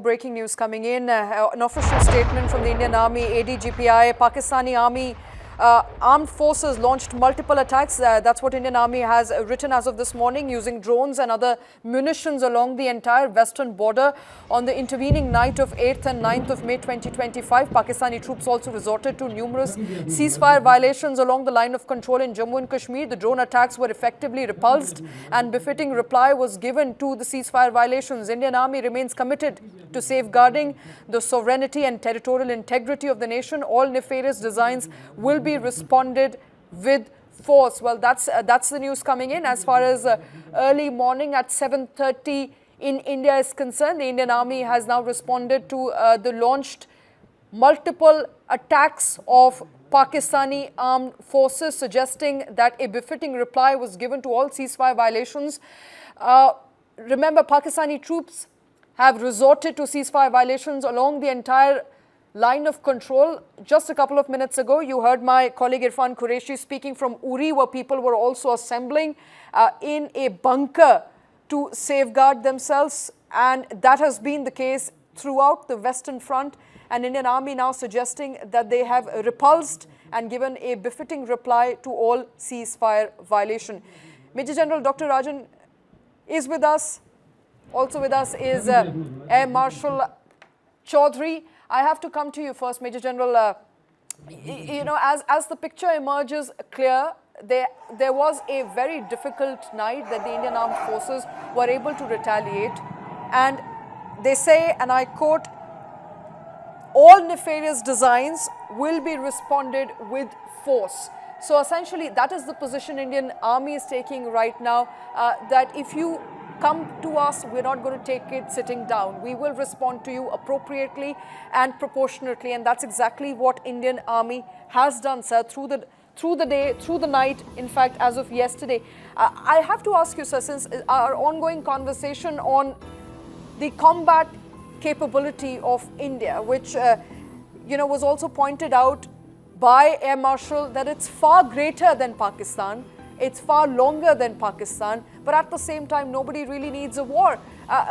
breaking news coming in. An official statement from the Indian Army, ADGPI, Pakistani Army armed forces launched multiple attacks. That's what Indian Army has written as of this morning, using drones and other munitions along the entire western border. On the intervening night of 8th and 9th of May 2025, Pakistani troops also resorted to numerous ceasefire violations along the line of control in Jammu and Kashmir. The drone attacks were effectively repulsed and befitting reply was given to the ceasefire violations. Indian Army remains committed to safeguarding the sovereignty and territorial integrity of the nation. All nefarious designs will be responded with force. Well, that's the news coming in. As far as early morning at 7:30 in India is concerned, the Indian Army has now responded to the launched multiple attacks of Pakistani armed forces, suggesting that a befitting reply was given to all ceasefire violations. Remember, Pakistani troops have resorted to ceasefire violations along the entire line of control. Just a couple of minutes ago, you heard my colleague Irfan Qureshi speaking from Uri, where people were also assembling in a bunker to safeguard themselves. And that has been the case throughout the Western Front. And Indian Army now suggesting that they have repulsed and given a befitting reply to all ceasefire violation. Major General Dr. Rajan is with us. Also with us is Air Marshal Chaudhry. I have to come to you first, Major General. As the picture emerges clear, there was a very difficult night that the Indian Armed Forces were able to retaliate. And they say, and I quote, all nefarious designs will be responded with force. So essentially, that is the position Indian Army is taking right now, that if you come to us, we're not going to take it sitting down. We will respond to you appropriately and proportionately, and that's exactly what Indian Army has done, sir, through the day, through the night, in fact, as of yesterday. I have to ask you, sir, since our ongoing conversation on the combat capability of India, which was also pointed out by Air Marshal, that it's far greater than Pakistan. It's far longer than Pakistan, but at the same time, nobody really needs a war.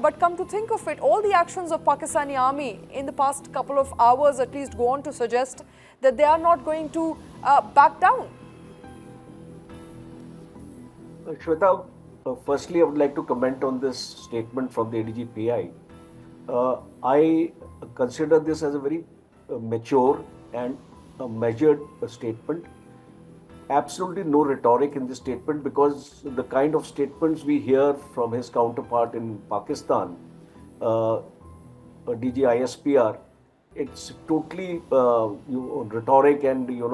But come to think of it, all the actions of Pakistani Army in the past couple of hours at least go on to suggest that they are not going to back down. Shweta, firstly, I would like to comment on this statement from the ADGPI. I consider this as a very mature and measured statement. Absolutely no rhetoric in this statement, because the kind of statements we hear from his counterpart in Pakistan, DG ISPR, it's totally rhetoric and a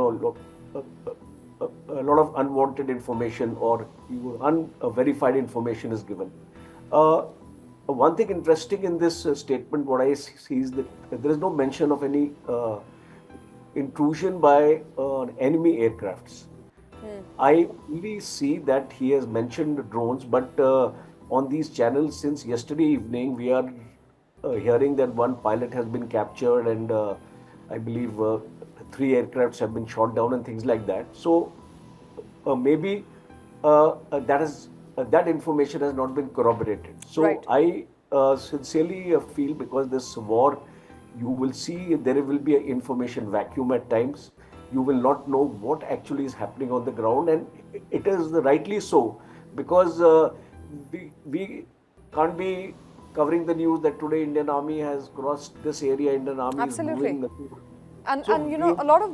lot of unwanted information or unverified information is given. One thing interesting in this statement, what I see is that there is no mention of any intrusion by enemy aircrafts. I only see that he has mentioned drones, but on these channels since yesterday evening, we are hearing that one pilot has been captured and I believe 3 aircrafts have been shot down and things like that. So maybe that information has not been corroborated. So right. I sincerely feel, because this war, you will see there will be an information vacuum at times. You will not know what actually is happening on the ground, and it is rightly so, because we can't be covering the news that today Indian Army has crossed this area, Indian Army Absolutely. is moving. And a lot of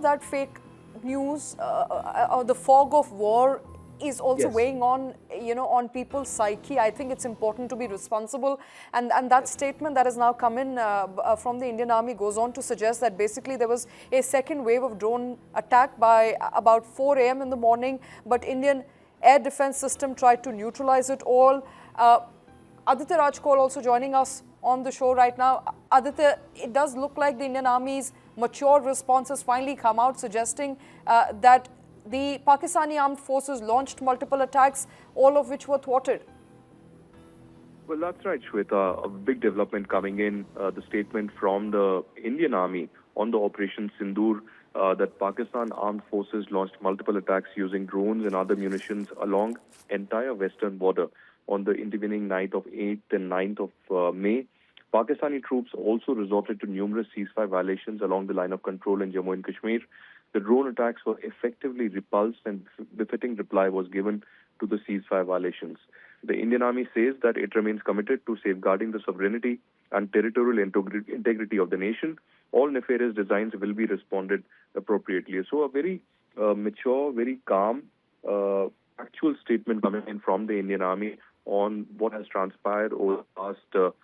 that fake news, the fog of war is also Yes. weighing on, on people's psyche. I think it's important to be responsible. And that statement that has now come in from the Indian Army goes on to suggest that basically there was a second wave of drone attack by about 4 a.m. in the morning, but Indian air defense system tried to neutralize it all. Aditya Rajkol also joining us on the show right now. Aditya, it does look like the Indian Army's mature response has finally come out, suggesting that the Pakistani armed forces launched multiple attacks, all of which were thwarted. Well, that's right, Shweta. A big development coming in, the statement from the Indian Army on the Operation Sindoor, that Pakistan armed forces launched multiple attacks using drones and other munitions along entire western border on the intervening night of 8th and 9th of May. Pakistani troops also resorted to numerous ceasefire violations along the line of control in Jammu and Kashmir. The drone attacks were effectively repulsed and befitting reply was given to the ceasefire violations. The Indian Army says that it remains committed to safeguarding the sovereignty and territorial integrity of the nation. All nefarious designs will be responded appropriately. So a very mature, very calm, actual statement coming in from the Indian Army on what has transpired over the past.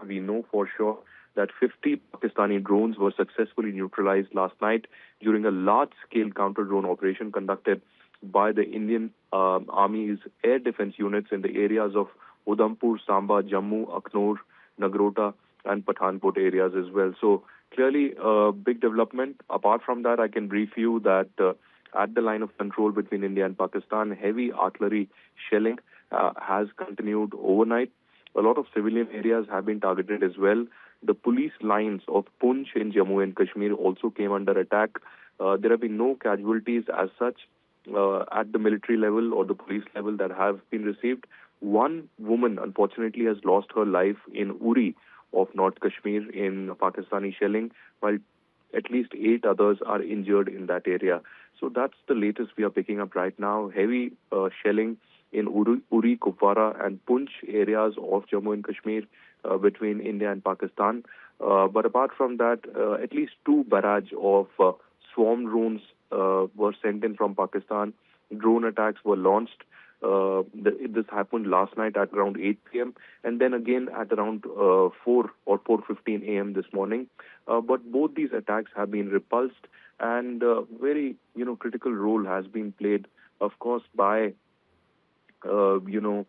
We know for sure that 50 Pakistani drones were successfully neutralized last night during a large-scale counter-drone operation conducted by the Indian Army's air defense units in the areas of Udhampur, Samba, Jammu, Aknoor, Nagrota, and Pathankot areas as well. So clearly a big development. Apart from that, I can brief you that at the line of control between India and Pakistan, heavy artillery shelling has continued overnight. A lot of civilian areas have been targeted as well. The police lines of Poonch in Jammu and Kashmir also came under attack. There have been no casualties as such at the military level or the police level that have been received. One woman, unfortunately, has lost her life in Uri of North Kashmir in Pakistani shelling, while at least 8 others are injured in that area. So that's the latest we are picking up right now. Heavy shelling in Uri, Kupwara and Poonch areas of Jammu and Kashmir between India and Pakistan. But apart from that, at least 2 barrage of swarm drones were sent in from Pakistan. Drone attacks were launched. This happened last night at around 8 p.m. and then again at around 4 or 4:15 a.m. this morning. But both these attacks have been repulsed, and very critical role has been played, of course, by the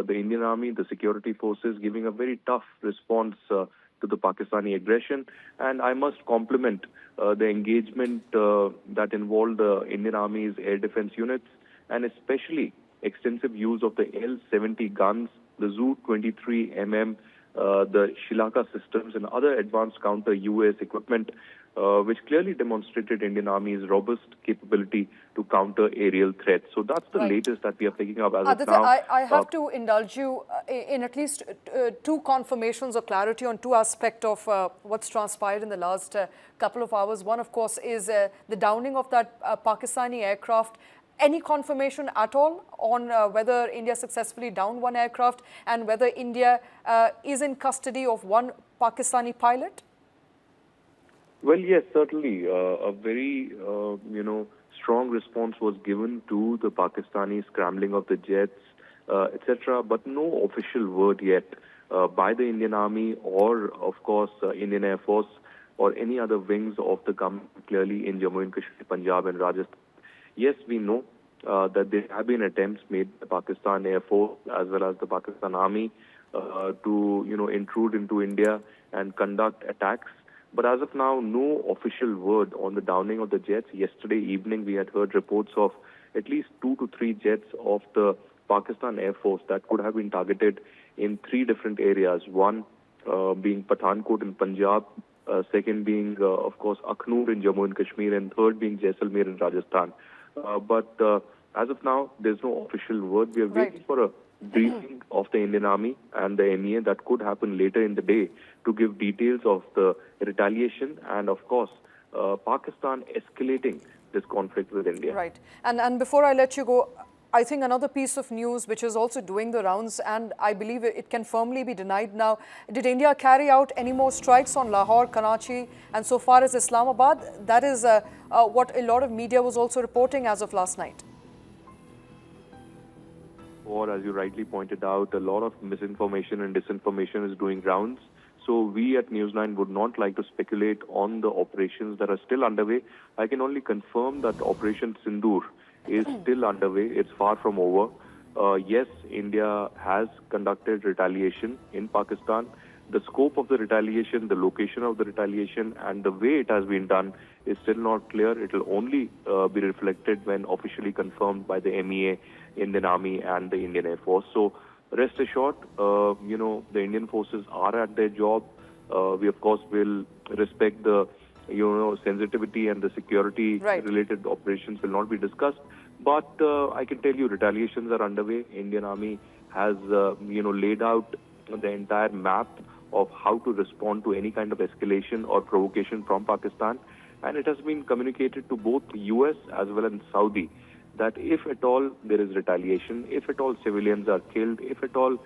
Indian Army, the security forces, giving a very tough response to the Pakistani aggression. And I must compliment the engagement that involved the Indian Army's air defense units, and especially extensive use of the L-70 guns, the Zu-23 mm, the Shilaka systems, and other advanced counter-UAS equipment, which clearly demonstrated Indian Army's robust capability to counter aerial threats. So that's the latest that we are picking up as of now. I have to indulge you in at least 2 confirmations or clarity on 2 aspects of what's transpired in the last couple of hours. One, of course, is the downing of that Pakistani aircraft. Any confirmation at all on whether India successfully downed one aircraft and whether India is in custody of one Pakistani pilot? Well, yes, certainly. A very, strong response was given to the Pakistani scrambling of the jets, etc., but no official word yet by the Indian Army or, of course, Indian Air Force or any other wings of the government, clearly in Jammu and Kashmir, Punjab and Rajasthan. Yes, we know that there have been attempts made by the Pakistan Air Force as well as the Pakistan Army to, intrude into India and conduct attacks. But as of now, no official word on the downing of the jets. Yesterday evening, we had heard reports of at least 2 to 3 jets of the Pakistan Air Force that could have been targeted in 3 different areas. One being Pathankot in Punjab, second being, of course, Aknoor in Jammu and Kashmir, and third being Jaisalmer in Rajasthan. But as of now, there's no official word. We are waiting for a briefing of the Indian Army and the MEA that could happen later in the day to give details of the retaliation and, of course, Pakistan escalating this conflict with India. Right. And before I let you go, I think another piece of news which is also doing the rounds, and I believe it can firmly be denied now. Did India carry out any more strikes on Lahore, Karachi, and so far as Islamabad? That is what a lot of media was also reporting as of last night. Or, as you rightly pointed out, a lot of misinformation and disinformation is doing rounds. So we at News9 would not like to speculate on the operations that are still underway. I can only confirm that Operation Sindoor is still underway. It's far from over. Yes, India has conducted retaliation in Pakistan. The scope of the retaliation, the location of the retaliation, and the way it has been done is still not clear. It will only be reflected when officially confirmed by the MEA, Indian Army, and the Indian Air Force. So rest assured, the Indian forces are at their job. We, of course, will respect the, sensitivity and the security-related operations will not be discussed. But I can tell you retaliations are underway. Indian Army has, laid out the entire map of how to respond to any kind of escalation or provocation from Pakistan. And it has been communicated to both US as well as Saudi that if at all there is retaliation, if at all civilians are killed, if at all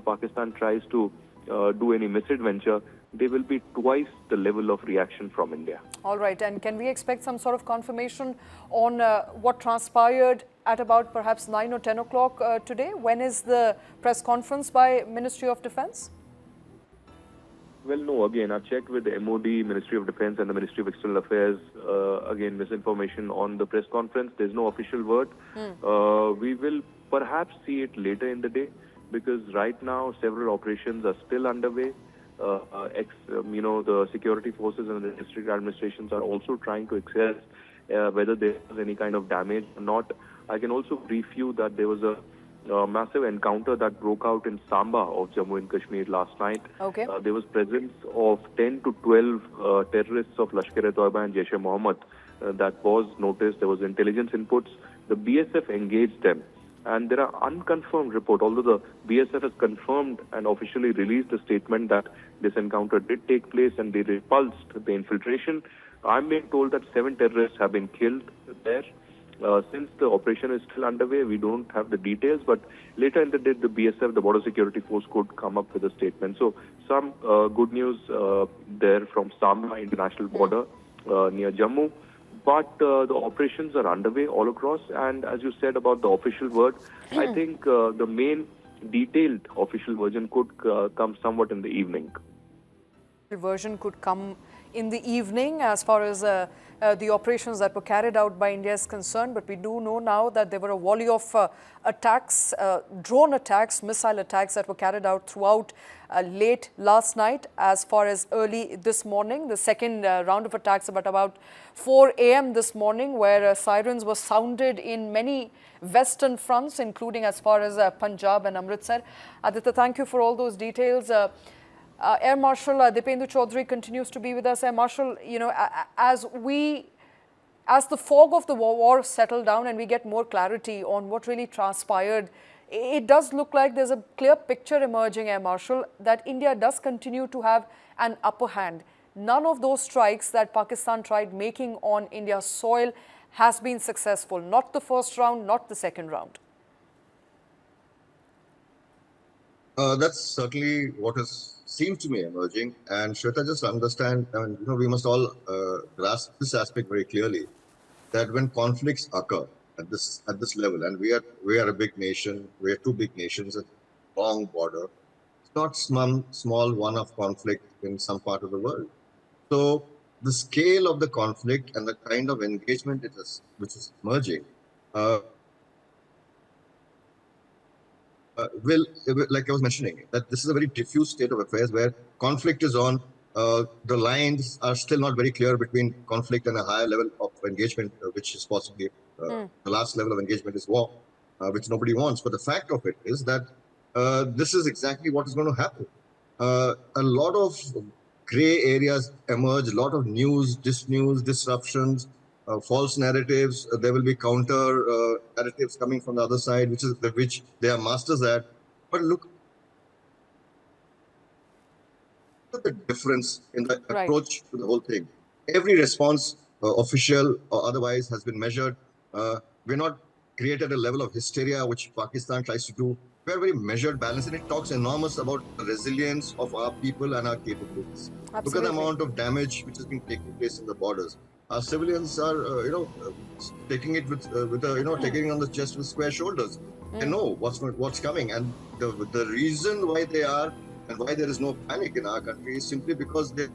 Pakistan tries to do any misadventure, there will be twice the level of reaction from India. All right, and can we expect some sort of confirmation on what transpired at about perhaps 9 or 10 o'clock today? When is the press conference by Ministry of Defence? Well, no, again, I've checked with the MOD, Ministry of Defence and the Ministry of External Affairs. Again, misinformation on the press conference. There's no official word. We will perhaps see it later in the day because right now several operations are still underway. The security forces and the district administrations are also trying to assess whether there was any kind of damage or not. I can also brief you that there was a massive encounter that broke out in Samba of Jammu and Kashmir last night. Okay. There was presence of 10 to 12 terrorists of Lashkar-e-Toiba and Jaish-e-Mohammed that was noticed. There was intelligence inputs. The BSF engaged them. And there are unconfirmed reports, although the BSF has confirmed and officially released a statement that this encounter did take place and they repulsed the infiltration. I'm being told that 7 terrorists have been killed there. Since the operation is still underway, we don't have the details, but later in the day, the BSF, the Border Security Force, could come up with a statement. So some good news there from Samba International Border near Jammu. But the operations are underway all across. And as you said about the official word, I think the main detailed official version could come somewhat in the evening. Version could come in the evening as far as the operations that were carried out by India is concerned. But we do know now that there were a volley of attacks, drone attacks, missile attacks that were carried out throughout late last night as far as early this morning. The second round of attacks about 4 a.m. this morning, where sirens were sounded in many western fronts, including as far as Punjab and Amritsar. Aditya, thank you for all those details. Air Marshal Dipendu Chaudhary continues to be with us. Air Marshal, as the fog of the war settle down and we get more clarity on what really transpired, it does look like there's a clear picture emerging, Air Marshal, that India does continue to have an upper hand. None of those strikes that Pakistan tried making on India's soil has been successful. Not the first round, not the second round. That's certainly what seems to me emerging. And Shweta, just understand, we must all grasp this aspect very clearly, that when conflicts occur at this level, and we are a big nation, we are 2 big nations, a long border. It's not some small one-off conflict in some part of the world. So the scale of the conflict and the kind of engagement which is emerging, like I was mentioning, that this is a very diffuse state of affairs where conflict is on. The lines are still not very clear between conflict and a higher level of engagement, which is possibly the last level of engagement is war, which nobody wants. But the fact of it is that this is exactly what is going to happen. A lot of gray areas emerge, a lot of news, disruptions, false narratives. There will be counter narratives coming from the other side, which they are masters at. But look at the difference in the approach to the whole thing. Every response, official or otherwise, has been measured. We're not created a level of hysteria which Pakistan tries to do. We're very measured, balanced, and it talks enormous about the resilience of our people and our capabilities. Absolutely. Look at the amount of damage which has been taking place in the borders. Our civilians are, taking it taking it on the chest with square shoulders. They know what's coming, and the reason why they are and why there is no panic in our country is simply because they